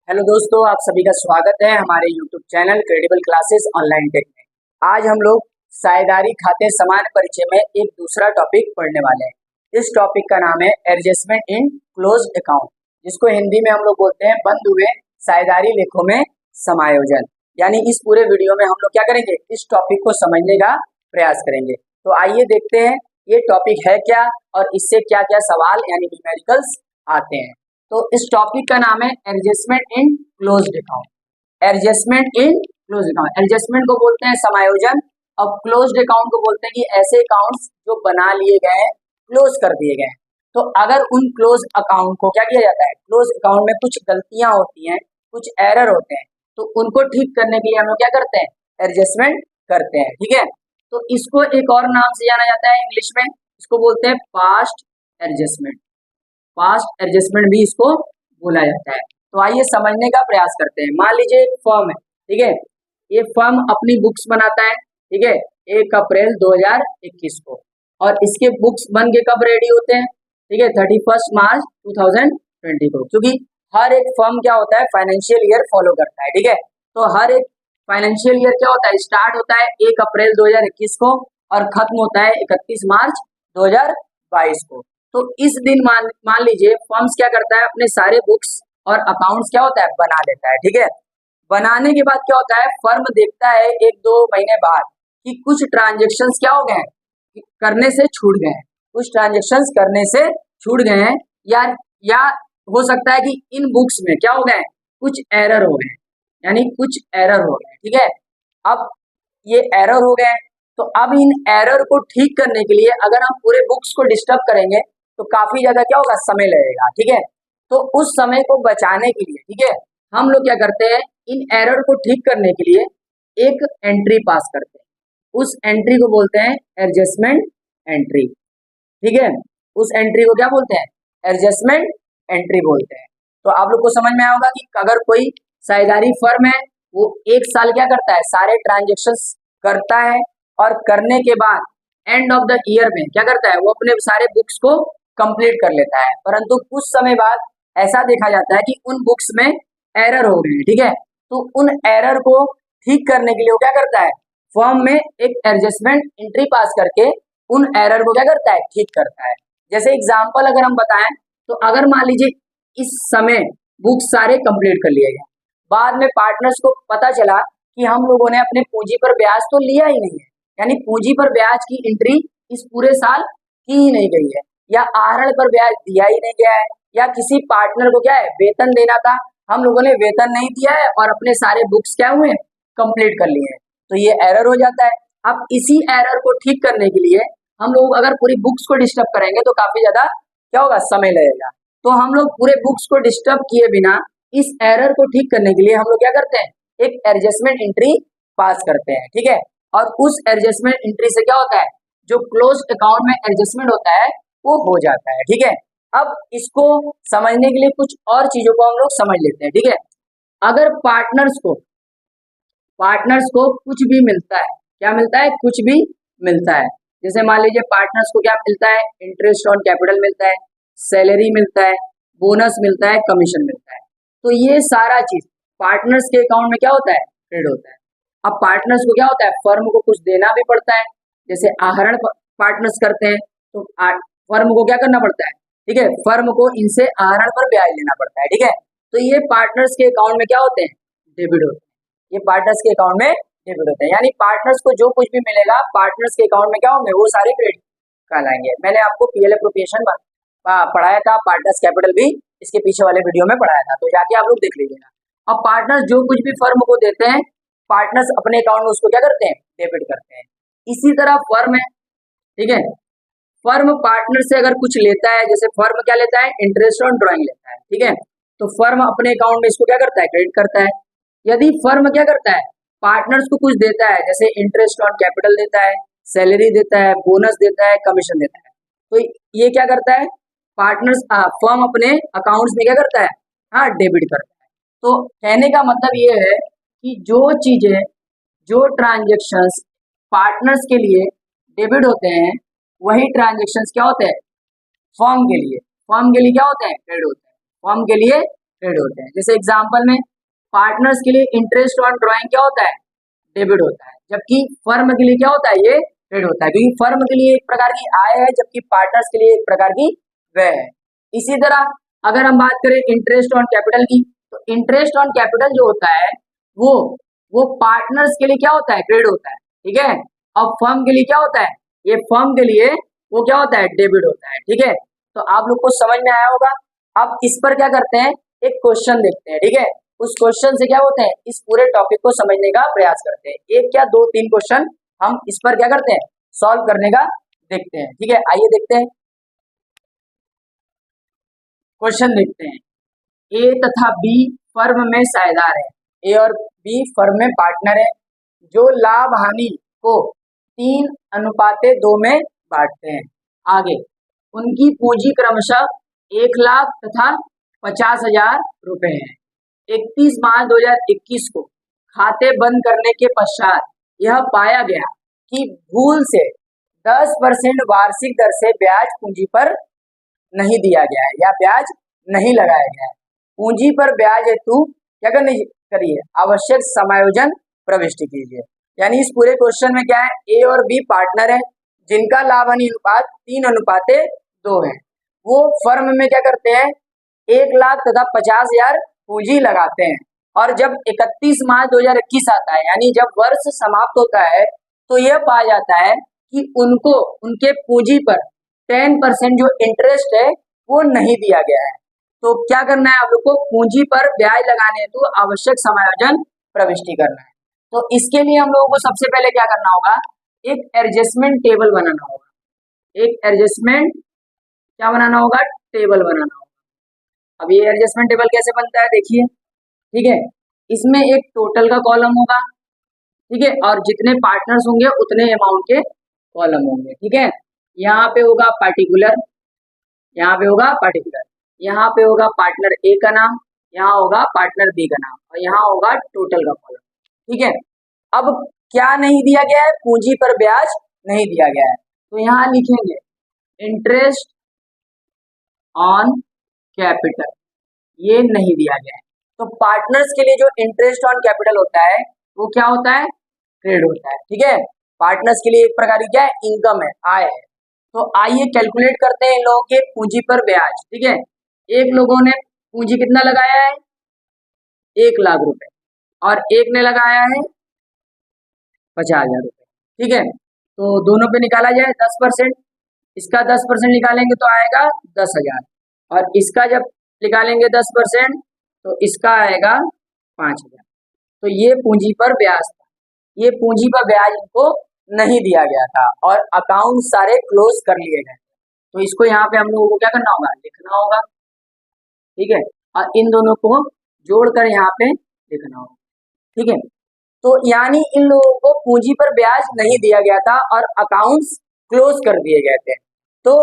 Hello दोस्तों, आप सभी का स्वागत है हमारे YouTube channel Credible Classes Online Tech में। आज हम लोग साझेदारी खाते सामान्य परिचय में एक दूसरा टॉपिक पढ़ने वाले हैं। इस टॉपिक का नाम है एडजस्टमेंट इन क्लोज्ड अकाउंट, जिसको हिंदी में हम लोग बोलते हैं बंद हुए साझेदारी लेखों में समायोजन। यानी इस पूरे वीडियो में हम लोग क्या करेंगे, इस टॉपिक को समझने का प्रयास करेंगे। तो आइए देखते हैं ये टॉपिक है क्या और इससे क्या क्या सवाल यानी न्यूमेरिकल्स आते हैं। तो इस टॉपिक का नाम है adjustment in closed account. Adjustment in closed account, adjustment को बोलते हैं समायोजन और क्लोज्ड अकाउंट को बोलते हैं कि ऐसे अकाउंट्स जो बना लिए गए हैं, क्लोज कर दिए गए हैं। तो अगर उन क्लोज अकाउंट को क्या किया जाता है, क्लोज अकाउंट में कुछ गलतियां होती हैं, कुछ एरर होते हैं, तो उनको ठीक करने के लिए हम लोग क्या करते हैं, एडजस्टमेंट करते हैं। ठीक है, तो इसको एक और नाम से जाना जाता है इंग्लिश में, इसको बोलते हैं पास्ट एडजस्टमेंट। पास्ट एडजस्टमेंट भी इसको बोला जाता है। तो आइए समझने का प्रयास करते हैं। मान लीजिए एक फर्म है, ठीक है, ये फर्म अपनी बुक्स बनाता है, ठीक है, 1 अप्रैल 2021 को, और इसके बुक्स बन के कब रेडी होते हैं, ठीक है, 31 मार्च 2020 को। क्योंकि हर एक फर्म क्या होता है, फाइनेंशियल ईयर फॉलो करता है। ठीक है, तो हर एक फाइनेंशियल ईयर क्या होता है, स्टार्ट होता है 1 अप्रैल 2021 को और खत्म होता है 31 मार्च 2022 को। तो इस दिन मान लीजिए फर्म्स क्या करता है, अपने सारे बुक्स और अकाउंट्स क्या होता है, बना लेता है। ठीक है, बनाने के बाद क्या होता है, फर्म देखता है 1-2 महीने बाद कि कुछ ट्रांजेक्शन्स क्या हो गए हैं, करने से छूट गए हैं, कुछ ट्रांजेक्शन्स करने से छूट गए हैं, या हो सकता है कि इन बुक्स में क्या हो गए, कुछ एरर हो गए, यानी कुछ एरर हो गए। ठीक है, अब ये एरर हो गए, तो अब इन एरर को ठीक करने के लिए अगर हम पूरे बुक्स को डिस्टर्ब करेंगे तो काफी ज्यादा क्या होगा, समय लगेगा। ठीक है, तो उस समय को बचाने के लिए, ठीक है, हम लोग क्या करते हैं, इन एरर को ठीक करने के लिए एक एंट्री पास करते हैं। उस एंट्री को बोलते हैं एडजस्टमेंट एंट्री। ठीक है, उस एंट्री को क्या बोलते हैं, एडजस्टमेंट एंट्री बोलते हैं। तो आप लोग को समझ में आया होगा कि अगर कोई साझेदारी फर्म है, वो 1 साल क्या करता है, सारे ट्रांजेक्शन्स करता है, और करने के बाद एंड ऑफ द ईयर में क्या करता है, वो अपने सारे बुक्स को कंप्लीट कर लेता है। परंतु कुछ समय बाद ऐसा देखा जाता है कि उन बुक्स में एरर हो गए। ठीक है, तो उन एरर को ठीक करने के लिए वो क्या करता है, फर्म में एक एडजस्टमेंट एंट्री पास करके उन एरर को क्या करता है, ठीक करता है। जैसे एग्जांपल अगर हम बताएं, तो अगर मान लीजिए इस समय बुक सारे कंप्लीट कर लिए गए, बाद में पार्टनर्स को पता चला कि हम लोगों ने अपने पूंजी पर ब्याज तो लिया ही नहीं है, यानी पूंजी पर ब्याज की एंट्री इस पूरे साल की ही नहीं गई है, या आहरण पर ब्याज दिया ही नहीं गया है, या किसी पार्टनर को क्या है, वेतन देना था, हम लोगों ने वेतन नहीं दिया है और अपने सारे बुक्स क्या हुए, कंप्लीट कर लिए हैं, तो ये एरर हो जाता है। अब इसी एरर को ठीक करने के लिए हम लोग अगर पूरी बुक्स को डिस्टर्ब करेंगे तो काफी ज्यादा क्या होगा, समय लगेगा। तो हम लोग पूरे बुक्स को डिस्टर्ब किए बिना इस एरर को ठीक करने के लिए हम लोग क्या करते हैं, एक एडजस्टमेंट एंट्री पास करते हैं। ठीक है, और उस एडजस्टमेंट एंट्री से क्या होता है, जो क्लोज अकाउंट में एडजस्टमेंट होता है वो हो जाता है। ठीक है, अब इसको समझने के लिए कुछ और चीजों को हम लोग समझ लेते हैं। ठीक है, अगर पार्टनर्स को कुछ भी मिलता है, क्या मिलता है, कुछ भी मिलता है, जैसे मान लीजिए पार्टनर्स को क्या मिलता है, इंटरेस्ट ऑन कैपिटल मिलता है, सैलरी मिलता है, बोनस मिलता है, कमीशन मिलता है, तो ये सारा चीज पार्टनर्स के अकाउंट में क्या होता है, क्रेडिट होता है। अब पार्टनर्स को क्या होता है, फर्म को कुछ देना भी पड़ता है, जैसे आहरण पार्टनर्स करते हैं तो फर्म को क्या करना पड़ता है, ठीक है, फर्म को इनसे आहरण पर ब्याज लेना पड़ता है। ठीक है, तो ये पार्टनर्स के अकाउंट में क्या होते हैं, डेबिट होते हैं, ये पार्टनर्स के अकाउंट में डेबिट होते हैं, यानी पार्टनर्स को जो कुछ भी मिलेगा पार्टनर्स के अकाउंट में क्या होंगे, वो सारे क्रेडिट कहलाएंगे। मैंने आपको पीएल एप्रोप्रिएशन पढ़ाया था, पार्टनर्स कैपिटल भी इसके पीछे वाले वीडियो में पढ़ाया था, तो जाके आप लोग देख लीजिएगा। अब पार्टनर्स जो कुछ भी फर्म को देते हैं, पार्टनर्स अपने अकाउंट में उसको क्या करते हैं, डेबिट करते हैं। इसी तरह फर्म है, ठीक है, फर्म पार्टनर से अगर कुछ लेता है, जैसे फर्म क्या लेता है, इंटरेस्ट ऑन ड्राइंग लेता है, ठीक है, तो फर्म अपने अकाउंट में इसको क्या करता है, क्रेडिट करता है। यदि फर्म क्या करता है, पार्टनर्स को कुछ देता है, जैसे इंटरेस्ट ऑन कैपिटल देता है, सैलरी देता है, बोनस देता है, कमीशन देता है, तो ये क्या करता है, पार्टनर्स फर्म अपने अकाउंट्स में क्या करता है, हाँ, डेबिट करता है। तो कहने का मतलब ये है कि जो चीजें, जो ट्रांजेक्शन्स पार्टनर्स के लिए डेबिट होते हैं, वही ट्रांजेक्शन्स क्या होते हैं, फर्म के लिए क्या होते हैं, क्रेडिट होते हैं, फर्म के लिए क्रेडिट होते हैं। जैसे एग्जांपल में पार्टनर्स के लिए इंटरेस्ट ऑन ड्राइंग क्या होता है, डेबिट होता है, जबकि फर्म के लिए क्या होता है, ये क्रेडिट होता है, क्योंकि फर्म के लिए एक प्रकार की आय है जबकि पार्टनर्स के लिए एक प्रकार की व्यय है। इसी तरह अगर हम बात करें इंटरेस्ट ऑन कैपिटल की, तो इंटरेस्ट ऑन कैपिटल जो होता है वो पार्टनर्स के लिए क्या होता है, क्रेडिट होता है, ठीक है। अब फर्म के लिए क्या होता है, ये फर्म के लिए वो क्या होता है, डेबिट होता है, ठीक है। तो आप लोग को समझ में आया होगा। अब इस पर क्या करते हैं, एक क्वेश्चन देखते हैं, ठीक है। उस क्वेश्चन से क्या होते हैं, इस पूरे टॉपिक को समझने का प्रयास करते हैं। एक क्या दो तीन क्वेश्चन हम इस पर क्या करते हैं, सॉल्व करने का देखते हैं, ठीक है। आइए देखते हैं, क्वेश्चन देखते हैं। ए तथा बी फर्म में साझेदार है, ए और बी फर्म में पार्टनर है, जो लाभ हानि को 3:2 में बांटते हैं। आगे उनकी पूंजी क्रमशः 1,00,000 तथा 50,000 रुपए है। 31 मार्च 2021 को खाते बंद करने के पश्चात यह पाया गया कि भूल से 10% वार्षिक दर से ब्याज पूंजी पर नहीं दिया गया है या ब्याज नहीं लगाया गया है। पूंजी पर ब्याज हेतु क्या करनी करिए, आवश्यक समायोजन प्रविष्टि कीजिए। यानी इस पूरे क्वेश्चन में क्या है, ए और बी पार्टनर है जिनका लाभ हानि अनुपात 3:2 है। वो फर्म में क्या करते हैं, 1,00,000 तथा 50,000 पूंजी लगाते हैं, और जब 31 मार्च 2021 आता है, यानी जब वर्ष समाप्त होता है, तो यह पाया जाता है कि उनको उनके पूंजी पर 10% जो इंटरेस्ट है वो नहीं दिया गया है। तो क्या करना है आप लोग को, पूंजी पर ब्याज लगाने हेतु आवश्यक समायोजन प्रविष्टि करना है। तो इसके लिए हम लोगों को सबसे पहले क्या करना होगा, एक एडजस्टमेंट टेबल बनाना होगा। एक एडजस्टमेंट क्या बनाना होगा, टेबल बनाना होगा। अब ये एडजस्टमेंट टेबल कैसे बनता है देखिए, ठीक है। इसमें एक टोटल का कॉलम होगा, ठीक है, और जितने पार्टनर्स होंगे उतने अमाउंट के कॉलम होंगे, ठीक है। यहाँ पे होगा पार्टिकुलर, यहाँ पे होगा पार्टिकुलर, यहाँ पे होगा पार्टनर ए का नाम, यहाँ होगा पार्टनर बी का नाम, और यहाँ होगा टोटल का कॉलम, ठीक है। अब क्या नहीं दिया गया है, पूंजी पर ब्याज नहीं दिया गया है, तो यहाँ लिखेंगे इंटरेस्ट ऑन कैपिटल, ये नहीं दिया गया है। तो पार्टनर्स के लिए जो इंटरेस्ट ऑन कैपिटल होता है वो क्या होता है, क्रेडिट होता है, ठीक है। पार्टनर्स के लिए एक प्रकार की क्या है, इनकम है, आय है। तो आइए कैलकुलेट करते हैं इन लोगों के पूंजी पर ब्याज, ठीक है। एक लोगों ने पूंजी कितना लगाया है, 1,00,000 रुपए, और एक ने लगाया है 50,000 रुपए, ठीक है। तो दोनों पे निकाला जाए 10%, इसका 10% निकालेंगे तो आएगा 10,000, और इसका जब निकालेंगे 10% तो इसका आएगा 5,000। तो ये पूंजी पर ब्याज था, ये पूंजी पर ब्याज इनको नहीं दिया गया था, और अकाउंट सारे क्लोज कर लिए गए। तो इसको यहाँ पे हम लोगों को क्या करना होगा, लिखना होगा, ठीक है, और इन दोनों को जोड़कर यहाँ पे लिखना होगा, ठीक है। तो यानी इन लोगों को पूंजी पर ब्याज नहीं दिया गया था और अकाउंट्स क्लोज कर दिए गए थे। तो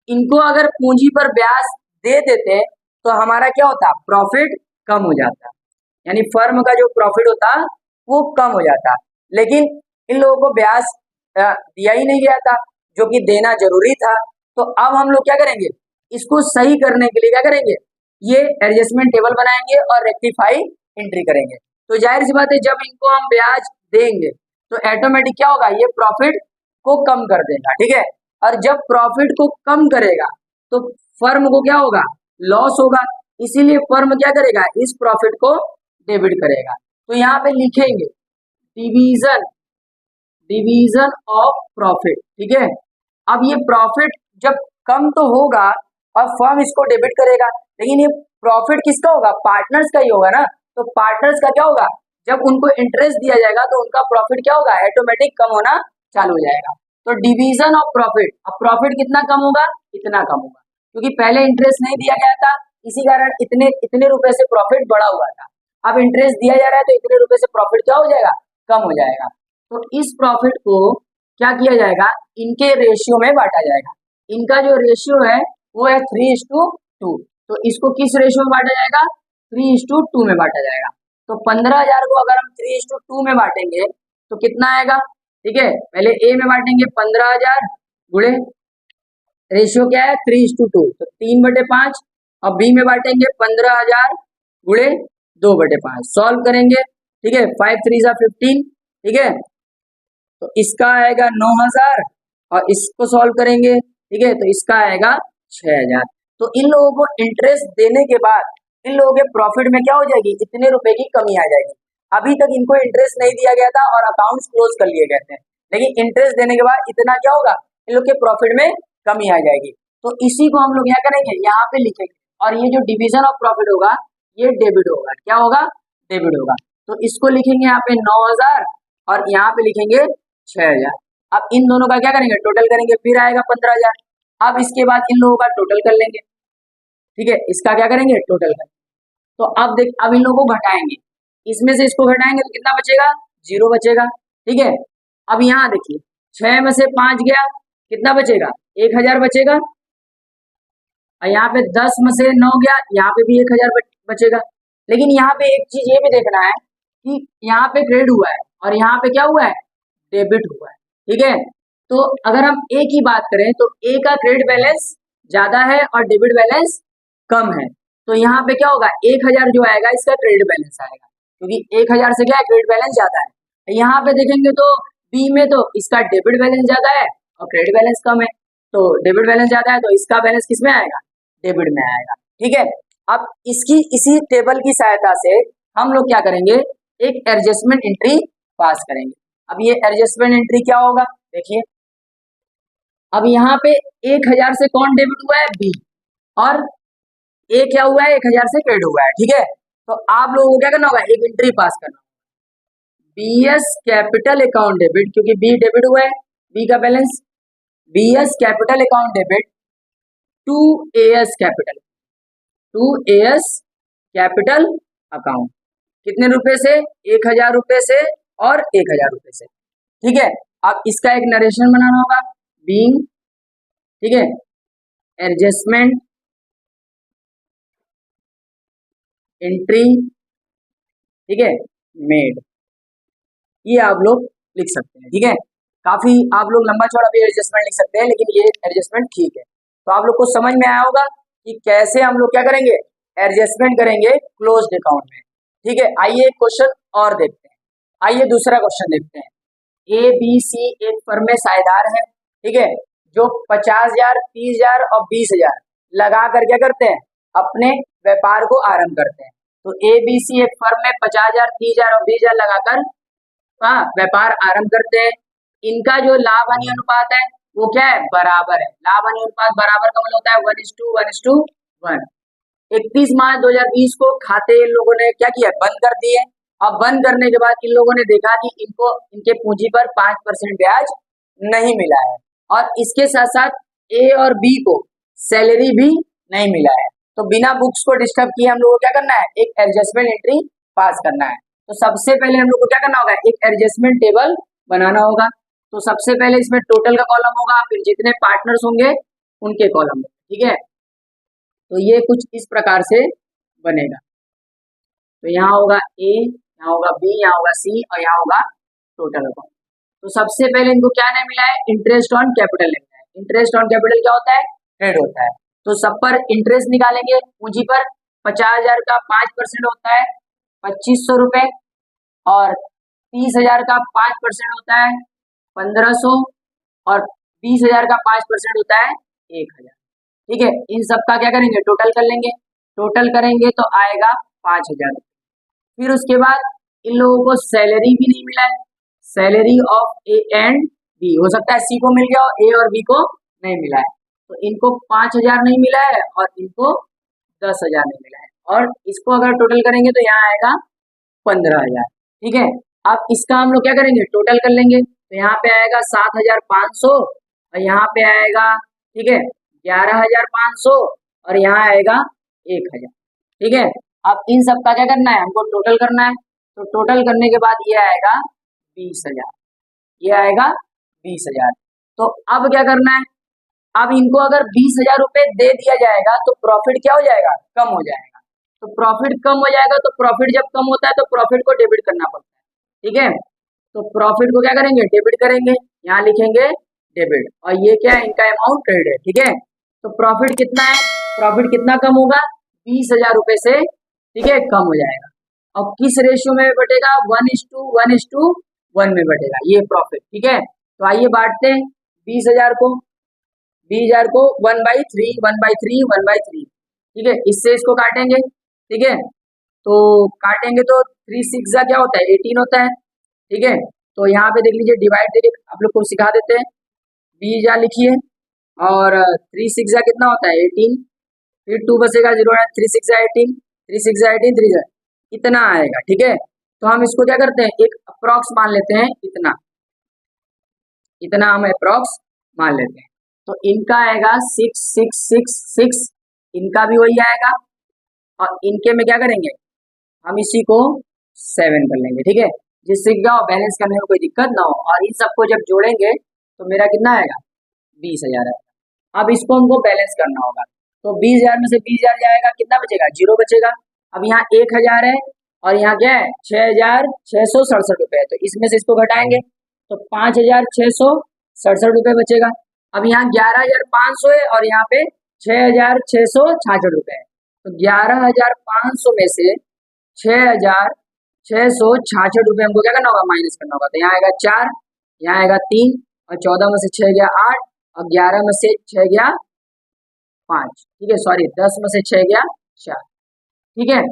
इनको अगर पूंजी पर ब्याज दे देते तो हमारा क्या होता, प्रॉफिट कम हो जाता, यानी फर्म का जो प्रॉफिट होता वो कम हो जाता। लेकिन इन लोगों को ब्याज दिया ही नहीं गया था, जो कि देना जरूरी था। तो अब हम लोग क्या करेंगे, इसको सही करने के लिए क्या करेंगे, ये एडजस्टमेंट टेबल बनाएंगे और रेक्टिफाई एंट्री करेंगे। तो जाहिर सी बात है, जब इनको हम ब्याज देंगे तो ऑटोमेटिक क्या होगा, ये प्रॉफिट को कम कर देगा, ठीक है। और जब प्रॉफिट को कम करेगा तो फर्म को क्या होगा, लॉस होगा, इसीलिए फर्म क्या करेगा, इस प्रॉफिट को डेबिट करेगा। तो यहाँ पे लिखेंगे डिवीजन, डिवीजन ऑफ प्रॉफिट, ठीक है। अब ये प्रॉफिट जब कम तो होगा और फर्म इसको डेबिट करेगा, लेकिन ये प्रॉफिट किसका होगा, पार्टनर्स का ही होगा ना। तो पार्टनर्स का क्या होगा, जब उनको इंटरेस्ट दिया जाएगा तो उनका प्रॉफिट क्या होगा, ऑटोमेटिक कम होना चालू हो जाएगा। तो डिवीजन ऑफ प्रॉफिट, अब प्रॉफिट कितना कम होगा, इतना कम होगा, क्योंकि पहले इंटरेस्ट नहीं दिया गया था, इसी कारण इतने इतने रुपए से प्रॉफिट बढ़ा हुआ था। अब इंटरेस्ट दिया जा रहा है तो इतने रुपए से प्रॉफिट क्या हो जाएगा, कम हो जाएगा। तो इस प्रॉफिट को क्या किया जाएगा, इनके रेशियो में बांटा जाएगा। इनका जो रेशियो है वो है 3:2। तो इसको किस रेशियो में बांटा जाएगा, 3:2 में बांटा जाएगा। तो 15,000 को अगर हम 3:2 में बांटेंगे तो कितना आएगा, ठीक है। पहले ए में बांटेंगे 15,000 गुणे रेशियो क्या है 3:2, तो 3/5, अब बी में बांटेंगे 15,000 गुणे 2/5 सॉल्व करेंगे, ठीक है। 5 3 जा 15, ठीक है। तो इसका आएगा 9,000 और इसको सॉल्व करेंगे, ठीक है, तो इसका आएगा 6,000। तो इन लोगों को इंटरेस्ट देने के बाद इन लोगों के प्रॉफिट में क्या हो जाएगी, इतने रुपए की कमी आ जाएगी। अभी तक इनको इंटरेस्ट नहीं दिया गया था और अकाउंट्स क्लोज कर लिए गए थे, लेकिन इंटरेस्ट देने के बाद इतना क्या होगा, इन लोग के प्रॉफिट में कमी आ जाएगी। तो इसी को हम लोग यहाँ करेंगे, यहाँ पे लिखेंगे, और ये जो डिवीजन ऑफ प्रॉफिट होगा ये डेबिट होगा। क्या होगा, डेबिट होगा। तो इसको लिखेंगे यहाँ पे 9,000 और यहाँ पे लिखेंगे 6,000। अब इन दोनों का क्या करेंगे, टोटल करेंगे, फिर आएगा 15,000। अब इसके बाद इन लोगों का टोटल कर लेंगे, ठीक है, इसका क्या करेंगे, टोटल करेंगे। तो अब देख, अब इन लोगों को घटाएंगे, इसमें से इसको घटाएंगे तो कितना बचेगा, 0 बचेगा, ठीक है। अब यहाँ देखिए 6 में से 5 गया, कितना बचेगा, 1,000 बचेगा। और यहाँ पे 10 में से 9 गया, यहाँ पे भी 1,000 बचेगा। लेकिन यहाँ पे एक चीज ये भी देखना है कि यहाँ पे क्रेडिट हुआ है और यहाँ पे क्या हुआ है, डेबिट हुआ है, ठीक है। तो अगर हम ए की बात करें तो ए का क्रेडिट बैलेंस ज्यादा है और डेबिट बैलेंस कम है। तो यहाँ पे क्या होगा, 1,000 जो आएगा इसका क्रेडिट बैलेंस आएगा, क्योंकि 1,000 से क्या है, क्रेडिट बैलेंस ज्यादा है। यहाँ पे देखेंगे तो बी में तो इसका डेबिट बैलेंस ज्यादा है और क्रेडिट बैलेंस कम है। तो डेबिट बैलेंस ज्यादा है तो इसका बैलेंस किस में आएगा, डेबिट में आएगा, ठीक है। अब इसकी इसी टेबल की सहायता से हम लोग क्या करेंगे, एक एडजस्टमेंट एंट्री पास करेंगे। अब ये एडजस्टमेंट एंट्री क्या होगा, देखिए। अब यहाँ पे 1,000 से कौन डेबिट हुआ है, बी, और ए क्या हुआ है, 1,000 से क्रेडिट हुआ है, ठीक है। तो आप लोगों को क्या करना होगा, एक एंट्री पास करना, बीएस कैपिटल अकाउंट डेबिट, क्योंकि बी डेबिट हुआ है, बी का balance, BS capital account debit to AS capital, to AS capital account, कितने रुपए से, 1,000 रुपए से और 1,000 रुपए से, ठीक है। अब इसका एक नरेशन बनाना होगा, बीइंग, ठीक है, एडजस्टमेंट एंट्री, ठीक है, मेड, ये आप लोग लिख सकते हैं, ठीक है। काफी आप लोग लंबा चौड़ा भी एडजस्टमेंट लिख सकते हैं, लेकिन ये एडजस्टमेंट ठीक है। तो आप लोग को समझ में आया होगा कि कैसे हम लोग क्या करेंगे, एडजस्टमेंट करेंगे क्लोज्ड अकाउंट में, ठीक है। आइए एक क्वेश्चन और देखते हैं, आइए दूसरा क्वेश्चन देखते हैं। ए बी सी एक फर्म में साझेदार है, ठीक है, जो 50,000, 30,000 और 20,000 लगा कर क्या करते हैं, अपने व्यापार को आरंभ करते हैं। तो ए बी सी एक फर्म में 50,000, 30,000 और 20,000 लगाकर व्यापार आरंभ करते हैं। इनका जो लाभ हानि अनुपात है वो क्या है, बराबर है। लाभ हानि अनुपात बराबर का मतलब होता है 1:1:1। 31 मार्च 2020 को खाते इन लोगों ने क्या किया, बंद कर दिए। अब बंद करने के बाद इन लोगों ने देखा कि इनको इनके पूंजी पर 5% ब्याज नहीं मिला है, और इसके साथ साथ ए और बी को सैलरी भी नहीं मिला है। तो बिना बुक्स को डिस्टर्ब किए हम लोगों को क्या करना है, एक एडजस्टमेंट एंट्री पास करना है। तो सबसे पहले हम लोग को क्या करना होगा, एक एडजस्टमेंट टेबल बनाना होगा। तो सबसे पहले इसमें टोटल का कॉलम होगा, फिर जितने पार्टनर्स होंगे उनके कॉलम, ठीक है। तो ये कुछ इस प्रकार से बनेगा। तो यहाँ होगा ए, यहाँ होगा बी, यहाँ होगा सी और यहाँ होगा टोटल अकाउंट। तो सबसे पहले इनको क्या नहीं मिला है, इंटरेस्ट ऑन कैपिटल नहीं मिला है। इंटरेस्ट ऑन कैपिटल क्या होता है, क्रेडिट होता है। तो सब पर इंटरेस्ट निकालेंगे, पूंजी पर 50,000 का 5% होता है 2,500 रुपए, और 30,000 का 5% होता है 1,500, और 20,000 का 5% होता है 1,000, ठीक है। इन सब का क्या करेंगे, टोटल कर लेंगे। टोटल करेंगे तो आएगा 5,000। फिर उसके बाद इन लोगों को सैलरी भी नहीं मिला है, salary of A and B, हो सकता है सी को मिल गया और ए और बी को नहीं मिला है। तो इनको 5,000 नहीं मिला है और इनको 10,000 नहीं मिला है, और इसको अगर टोटल करेंगे तो यहाँ आएगा 15,000, ठीक है। अब इसका हम लोग क्या करेंगे, टोटल कर लेंगे। तो यहाँ पे आएगा 7,500 और यहाँ पे आएगा, ठीक है, 11,500 और यहाँ आएगा 1,000, ठीक है। अब इन सब का क्या करना है, हमको टोटल करना है। तो टोटल करने के बाद ये आएगा 20,000, ये आएगा 20,000। तो अब क्या करना है, अब इनको अगर 20,000 रुपए दे दिया जाएगा तो प्रॉफिट क्या हो जाएगा, कम हो जाएगा। तो प्रॉफिट कम हो जाएगा, तो प्रॉफिट जब कम होता है तो प्रॉफिट को डेबिट करना पड़ता है, ठीक है। तो प्रॉफिट को क्या करेंगे, डेबिट करेंगे, यहाँ लिखेंगे डेबिट, और ये क्या है, इनका अमाउंट क्रेडिट है, ठीक है। तो प्रॉफिट कितना है, प्रॉफिट कितना कम होगा, 20,000 रुपए से, ठीक है, कम हो जाएगा। और किस रेशियो में बटेगा, 1:1:1 में बटेगा ये प्रॉफिट, ठीक है। तो आइए बांटते हैं 20,000 को 1/3 1/3 1/3, ठीक है। इससे इसको काटेंगे, ठीक है। तो काटेंगे तो 3 6 क्या होता है, 18 होता है, ठीक है। तो यहाँ पे देख लीजिए डिवाइड करके आप लोग को सिखा देते हैं, 20,000 लिखिए और 3 6 कितना होता है 18, फिर 2 बचेगा 0, 3 6 18, 3 6 18, 3 इतना आएगा, ठीक है। तो हम इसको क्या करते हैं, एक अप्रॉक्स मान लेते हैं, इतना इतना हम अप्रॉक्स मान लेते हैं। तो इनका आएगा 6 6 6 6, इनका भी वही आएगा और इनके में क्या करेंगे, हम इसी को 7 कर लेंगे, ठीक है, जिससे क्या हो, बैलेंस करने में कोई दिक्कत ना हो। और इन सबको जब जोड़ेंगे तो मेरा कितना आएगा, 20,000 आएगा। अब इसको हमको बैलेंस करना होगा, तो 20,000 में से 20,000 जाएगा, कितना बचेगा, 0 बचेगा। अब यहाँ 1,000 है और यहाँ क्या है 6,667 रुपए है, तो इसमें से इसको घटाएंगे तो 5,667 रुपए बचेगा। अब यहाँ 11,500 है और यहाँ पे 6,666 रुपए है, तो 11,500 में से 6,666 रुपए हमको क्या करना होगा, माइनस करना होगा। तो यहाँ आएगा 4, यहाँ आएगा 3 और 14 में से 6 गया 8 और 11 में से 6 गया 5, ठीक है, सॉरी 10 में से 6 गया 4, ठीक है।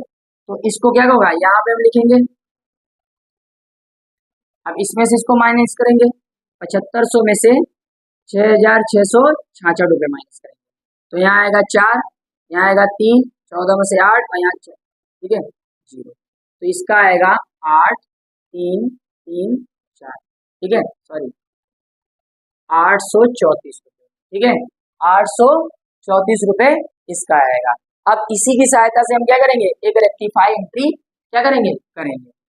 तो इसको क्या होगा, यहाँ पे हम लिखेंगे, अब इसमें से इसको माइनस करेंगे, 7500 में से 6,666 रुपये माइनस करेंगे, तो यहाँ आएगा 4, यहाँ आएगा 3, 14 में से 8 और यहाँ 6, ठीक है 0, तो इसका आएगा 8 3 3 4, ठीक है, सॉरी 834 रुपये, ठीक है, 834 रुपये इसका आएगा। अब इसी की सहायता से हम क्या करेंगे, एक रेक्टिफाई एंट्री क्या करेंगे,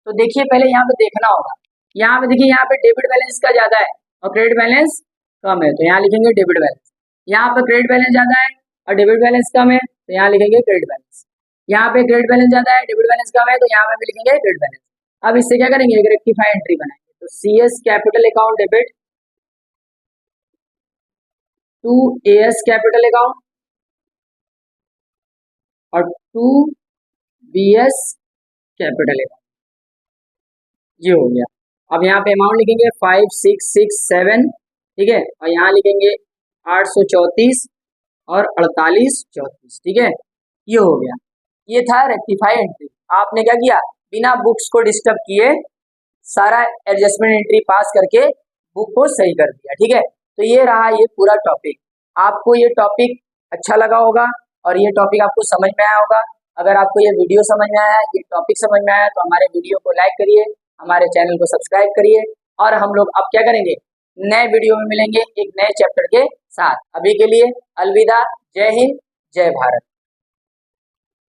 तो देखिए पहले यहाँ पे देखना होगा, यहाँ पे देखिए, यहाँ पे डेबिट बैलेंस का ज्यादा है और क्रेडिट बैलेंस कम है, तो यहाँ लिखेंगे डेबिट बैलेंस। यहाँ पे क्रेडिट बैलेंस ज्यादा है और डेबिट बैलेंस कम है, तो यहाँ लिखेंगे क्रेडिट बैलेंस। यहाँ पे क्रेडिट बैलेंस ज्यादा है, डेबिट बैलेंस कम है, तो यहाँ पे भी लिखेंगे क्रेडिट बैलेंस। अब इससे क्या करेंगे, एक रेक्टिफाई एंट्री बनाएंगे, तो CS capital account debit to AS capital account और टू BS कैपिटल अकाउंट, ये हो गया। अब यहाँ पे अमाउंट लिखेंगे 5667, ठीक है, और यहाँ लिखेंगे 834 और 4834, ठीक है, ये हो गया। ये था रेक्टिफाई एंट्री। आपने क्या किया, बिना बुक्स को डिस्टर्ब किए सारा एडजस्टमेंट एंट्री पास करके बुक को सही कर दिया, ठीक है। तो ये रहा ये पूरा टॉपिक। आपको ये टॉपिक अच्छा लगा होगा और ये टॉपिक आपको समझ में आया होगा। अगर आपको ये वीडियो समझ में आया, ये टॉपिक समझ में आया, तो हमारे वीडियो को लाइक करिए, हमारे चैनल को सब्सक्राइब करिए और हम लोग अब क्या करेंगे, नए वीडियो में मिलेंगे एक नए चैप्टर के साथ। अभी के लिए अलविदा, जय हिंद, जय भारत।